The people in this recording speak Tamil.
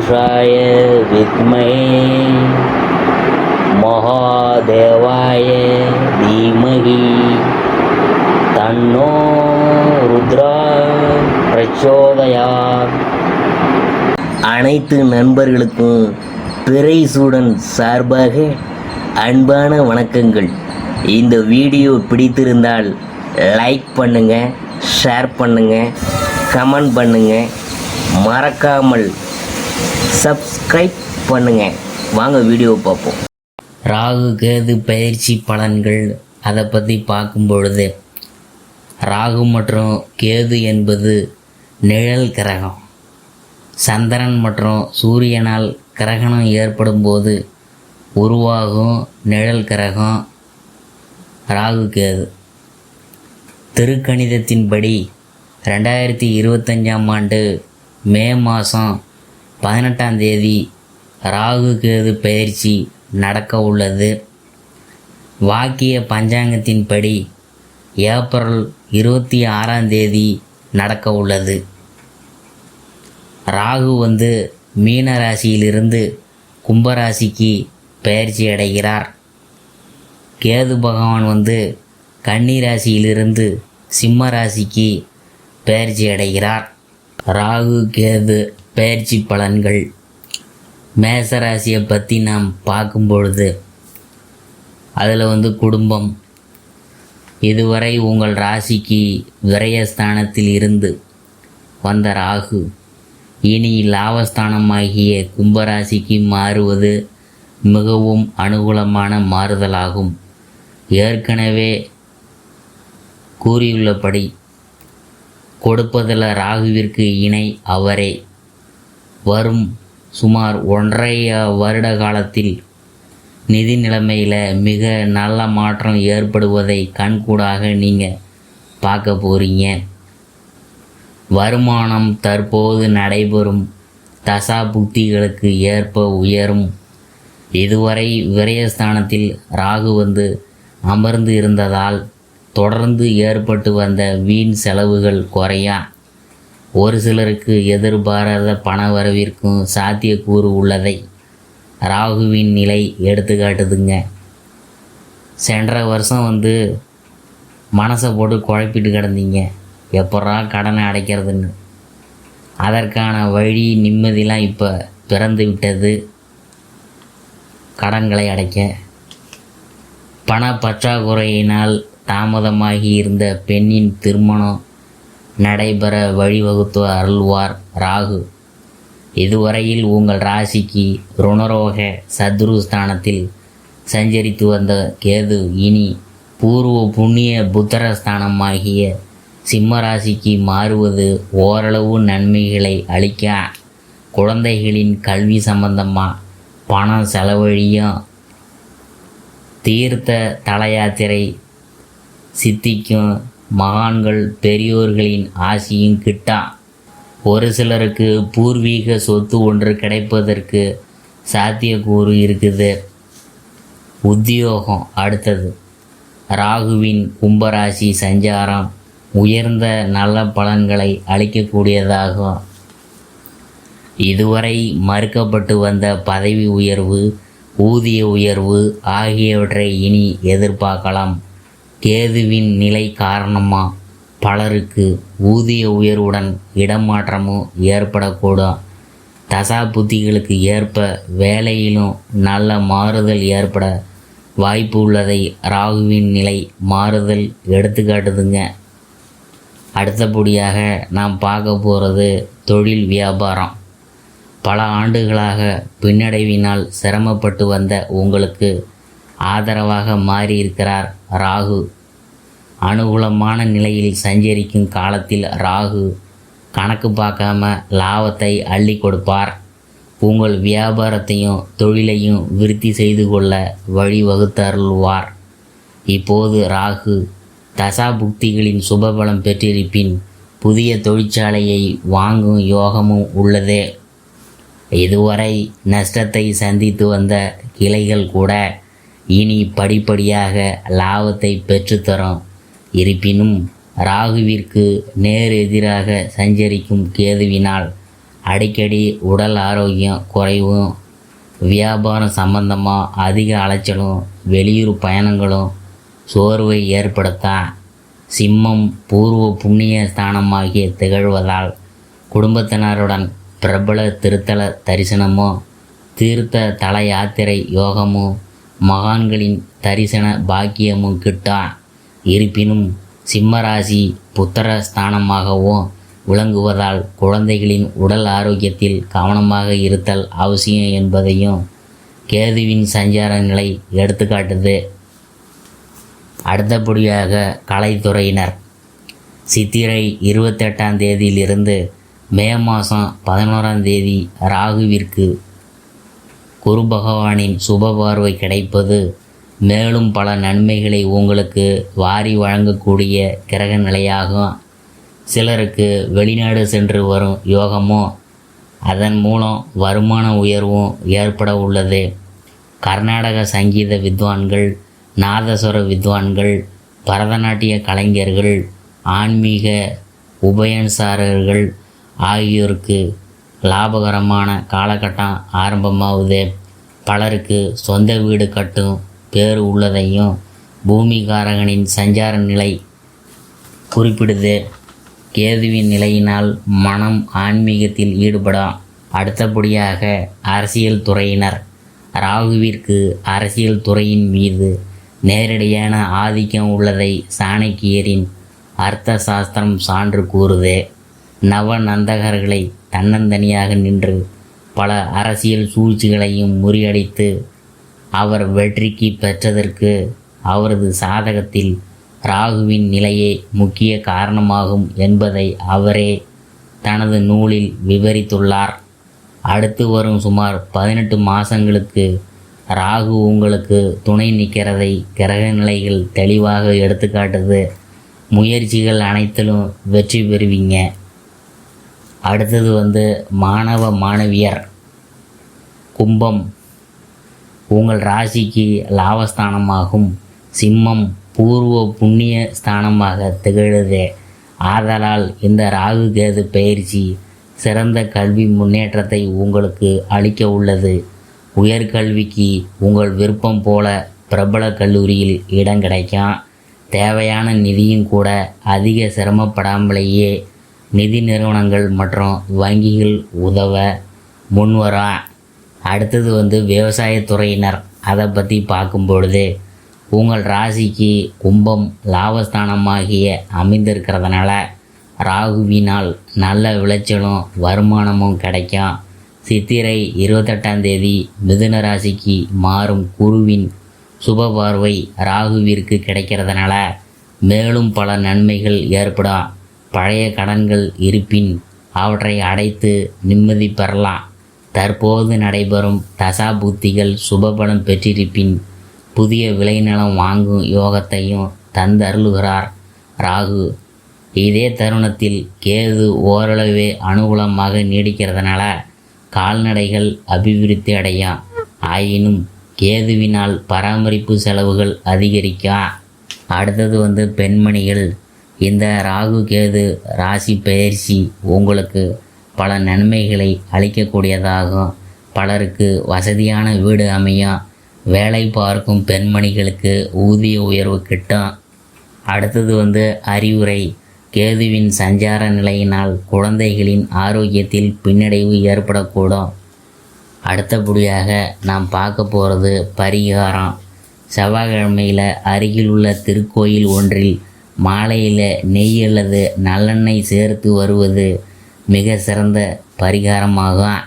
पुरुषाय विद्महे महादेवाय धीमहि तन्नो रुद्रा प्रचोदयात्. அனைத்து நண்பர்களுக்கும் பிறைசூடன் சார்பாக அன்பான வணக்கங்கள். இந்த வீடியோ பிடித்திருந்தால் லைக் பண்ணுங்கள், ஷேர் பண்ணுங்கள், கமெண்ட் பண்ணுங்கள், மறக்காமல் சப்ஸ்கிரைப் பண்ணுங்கள். வாங்க வீடியோ பார்ப்போம். ராகு கேது பயிற்சி பலன்கள் அதை பற்றி பார்க்கும் பொழுது, ராகு மற்றும் கேது என்பது நிழல் கிரகம். சந்திரன் மற்றும் சூரியனால் கிரகணம் ஏற்படும் போது உருவாகும் நிழல் கிரகம் ராகு கேது. திருக்கணிதத்தின்படி 2025ஆம் ஆண்டு மே மாதம் 18ஆம் தேதி ராகு கேது பயிற்சி நடக்க உள்ளது. வாக்கிய பஞ்சாங்கத்தின்படி ஏப்ரல் 26ஆம் தேதி நடக்க உள்ளது. ராகு மீன ராசியிலிருந்து கும்பராசிக்கு பயிற்சி அடைகிறார். கேது பகவான் கன்னி ராசியிலிருந்து சிம்ம ராசிக்கு பயிற்சி அடைகிறார். ராகு கேது பயிற்சி பலன்கள். மேச ராசியை பற்றி நாம் பார்க்கும் பொழுது, அதில் குடும்பம். இதுவரை உங்கள் ராசிக்கு விரயஸ்தானத்தில் இருந்து வந்த ராகு இனி லாபஸ்தானமாகிய கும்பராசிக்கு மாறுவது மிகவும் அனுகூலமான மாறுதலாகும். ஏற்கனவே கூறியுள்ளபடி கொடுப்பதில் ராகுவிற்கு இணை அவரே. வரும் சுமார் 1.5 வருட காலத்தில் நிதி நிலைமையில் மிக நல்ல மாற்றம் ஏற்படுவதை கண்கூடாக நீங்கள் பார்க்க போகிறீங்க. வருமானம் தற்போது நடைபெறும் தசா புக்திகளுக்கு ஏற்ப உயரும். இதுவரை விரயஸ்தானத்தில் ராகு அமர்ந்து இருந்ததால் தொடர்ந்து ஏற்பட்டு வந்த வீண் செலவுகள் குறையா. ஒரு சிலருக்கு எதிர்பாராத பணவரவிற்கும் சாத்தியக்கூறு உள்ளதை ராகுவின் நிலை எடுத்துக்காட்டுதுங்க. சென்ற வருஷம் மனசை போட்டு குழப்பிட்டு கிடந்தீங்க, எப்படா கடனை அடைக்கிறதுன்னு. அதற்கான வழி நிம்மதிலாம் இப்போ பிறந்து விட்டது. கடன்களை அடைக்க பண பற்றாக்குறையினால் தாமதமாகி இருந்த பெண்ணின் திருமணம் நடைபெற வழிவகுத்து அருள்வார் ராகு. இதுவரையில் உங்கள் ராசிக்கு ருணரோக சத்ருஸ்தானத்தில் சஞ்சரித்து வந்த கேது இனி பூர்வ புண்ணிய புத்திரஸ்தானமாகிய சிம்ம ராசிக்கு மாறுவது ஓரளவு நன்மைகளை அளிக்க, குழந்தைகளின் கல்வி சம்பந்தமாக பணம் செலவழியும், தீர்த்த தல யாத்திரை சித்திக்கும், மகான்கள் பெரியோர்களின் ஆசியும் கிட்டா. ஒரு சிலருக்கு பூர்வீக சொத்து ஒன்று கிடைப்பதற்கு சாத்தியக்கூறு இருக்குது. உத்தியோகம். அடுத்தது ராகுவின் கும்பராசி சஞ்சாரம் உயர்ந்த நல்ல பலன்களை அளிக்கக்கூடியதாகும். இதுவரை மறுக்கப்பட்டு வந்த பதவி உயர்வு, ஊதிய உயர்வு ஆகியவற்றை இனி எதிர்பார்க்கலாம். கேதுவின் நிலை காரணமாக பலருக்கு ஊதிய உயர்வுடன் இடமாற்றமும் ஏற்படக்கூடும். தசா புத்திகளுக்கு ஏற்ப வேலையிலும் நல்ல மாறுதல் ஏற்பட வாய்ப்பு உள்ளதை ராகுவின் நிலை மாறுதல் எடுத்துக்காட்டுதுங்க. அடுத்தபடியாக நாம் பார்க்க போகிறது தொழில் வியாபாரம். பல ஆண்டுகளாக பின்னடைவினால் சிரமப்பட்டு வந்த உங்களுக்கு ஆதரவாக மாறியிருக்கிறார் ராகு. அனுகூலமான நிலையில் சஞ்சரிக்கும் காலத்தில் ராகு கணக்கு பார்க்காம லாபத்தை அள்ளி கொடுப்பார். உங்கள் வியாபாரத்தையும் தொழிலையும் விருத்தி செய்து கொள்ள வழிவகுத்தருள்வார். இப்போது ராகு தசா புக்திகளின் சுபபலம் பெற்றிருப்பின் புதிய தொழிற்சாலையை வாங்கும் யோகமும் உள்ளதே. இதுவரை நஷ்டத்தை சந்தித்து வந்த கிளைகள் கூட இனி படிப்படியாக லாபத்தை பெற்றுத்தரும். இருப்பினும் ராகுவிற்கு நேர் எதிராக சஞ்சரிக்கும் கேதுவினால் அடிக்கடி உடல் ஆரோக்கியம் குறைவும், வியாபாரம் சம்பந்தமாக அதிக அலைச்சலும், வெளியூர் பயணங்களும் சோர்வை ஏற்படுத்தான். சிம்மம் பூர்வ புண்ணிய ஸ்தானமாகிய திகழ்வதால் குடும்பத்தினருடன் பிரபல திருத்தல தரிசனமோ, தீர்த்த தல யாத்திரை யோகமோ, மகான்களின் தரிசன பாக்கியமும் கிட்டா. இருப்பினும் சிம்மராசி புத்திர ஸ்தானமாகவும் விளங்குவதால் குழந்தைகளின் உடல் ஆரோக்கியத்தில் கவனமாக இருத்தல் அவசியம் என்பதையும் கேதுவின் சஞ்சார நிலை எடுத்துக்காட்டுது. அடுத்தபடியாக கலைத்துறையினர். சித்திரை 28ஆம் தேதியிலிருந்து மே மாதம் 11ஆம் தேதி ராகுவிற்கு குரு பகவானின் சுப பார்வை கிடைப்பது மேலும் பல நன்மைகளை உங்களுக்கு வாரி வழங்கக்கூடிய கிரக நிலையாகும். சிலருக்கு வெளிநாடு சென்று வரும் யோகமும், அதன் மூலம் வருமான உயர்வும் ஏற்பட உள்ளது. கர்நாடக சங்கீத வித்வான்கள், நாதஸ்வர வித்வான்கள், பரதநாட்டிய கலைஞர்கள், ஆன்மீக உபயன்சாரர்கள் ஆகியோருக்கு லாபகரமான காலகட்டம் ஆரம்பமாகுது. பலருக்கு சொந்த வீடு கட்டும் பேறு உள்ளதையும் பூமிகாரகனின் சஞ்சார நிலை குறிப்பிடுது. கேதுவின் நிலையினால் மனம் ஆன்மீகத்தில் ஈடுபடும். அடுத்தபடியாக அரசியல் துறையினர். ராகுவிற்கு அரசியல் துறையின் மீது நேரடியான ஆதிக்கம் உள்ளதை சாணக்கியரின் அர்த்த சாஸ்திரம் சான்று கூறுது. நவநந்தகர்களை தன்னந்தனியாக நின்று பல அரசியல் சூழ்ச்சிகளையும் முறியடித்து அவர் வெற்றிக்கு பெற்றதற்கு அவரது சாதகத்தில் ராகுவின் நிலையே முக்கிய காரணமாகும் என்பதை அவரே தனது நூலில் விவரித்துள்ளார். அடுத்து வரும் சுமார் 18 மாதங்களுக்கு ராகு உங்களுக்கு துணை நிற்கிறதை கிரக நிலைகள் தெளிவாக எடுத்துக்காட்டுது. முயற்சிகள் அனைத்திலும் வெற்றி பெறுவீங்க. அடுத்தது மாணவ மாணவியர். கும்பம் உங்கள் ராசிக்கு லாபஸ்தானமாகும். சிம்மம் பூர்வ புண்ணிய ஸ்தானமாக திகழுது. ஆதலால் இந்த ராகு கேது பயிற்சி சிறந்த கல்வி முன்னேற்றத்தை உங்களுக்கு அளிக்க உள்ளது. உயர்கல்விக்கு உங்கள் விருப்பம் போல பிரபல கல்லூரியில் இடம் கிடைக்கும். தேவையான நிதியும் கூட அதிக சிரமப்படாமலேயே நிதி நிறுவனங்கள் மற்றும் வங்கிகள் உதவ முன்வரா. அடுத்தது விவசாயத்துறையினர். அதை பற்றி பார்க்கும் பொழுது உங்கள் ராசிக்கு கும்பம் லாபஸ்தானமாகிய அமைந்திருக்கிறதுனால ராகுவினால் நல்ல விளைச்சலும் வருமானமும் கிடைக்கும். சித்திரை 28ஆம் தேதி மிதுன ராசிக்கு மாறும் குருவின் சுப பார்வை ராகுவிற்கு கிடைக்கிறதுனால மேலும் பல நன்மைகள் ஏற்படும். பழைய கடன்கள் இருப்பின் அவற்றை அடைத்து நிம்மதி பெறலாம். தற்போது நடைபெறும் தசாபுத்திகள் சுபபலம் பெற்றிருப்பின் புதிய விளைநிலம் வாங்கும் யோகத்தையும் தந்தருளுகிறார் ராகு. இதே தருணத்தில் கேது ஓரளவே அனுகூலமாக நீடிக்கிறதுனால கால்நடைகள் அபிவிருத்தி அடையும். ஆயினும் கேதுவினால் பராமரிப்பு செலவுகள் அதிகரிக்கும். அடுத்தது பெண்மணிகள். இந்த ராகு கேது ராசி பெயர்ச்சி உங்களுக்கு பல நன்மைகளை அளிக்கக்கூடியதாகும். பலருக்கு வசதியான வீடு அமையும். வேலை பார்க்கும் பெண்மணிகளுக்கு ஊதிய உயர்வு கிட்டும். அடுத்தது அறிவுரை. கேதுவின் சஞ்சார நிலையினால் குழந்தைகளின் ஆரோக்கியத்தில் பின்னடைவு ஏற்படக்கூடும். அடுத்தபடியாக நாம் பார்க்க போகிறது பரிகாரம். செவ்வாய்க்கிழமையில் அருகில் உள்ள திருக்கோயில் ஒன்றில் மாலையில் நெய் அல்லது நல்லெண்ணெய் சேர்த்து வருவது மிக சிறந்த பரிகாரமாகும்.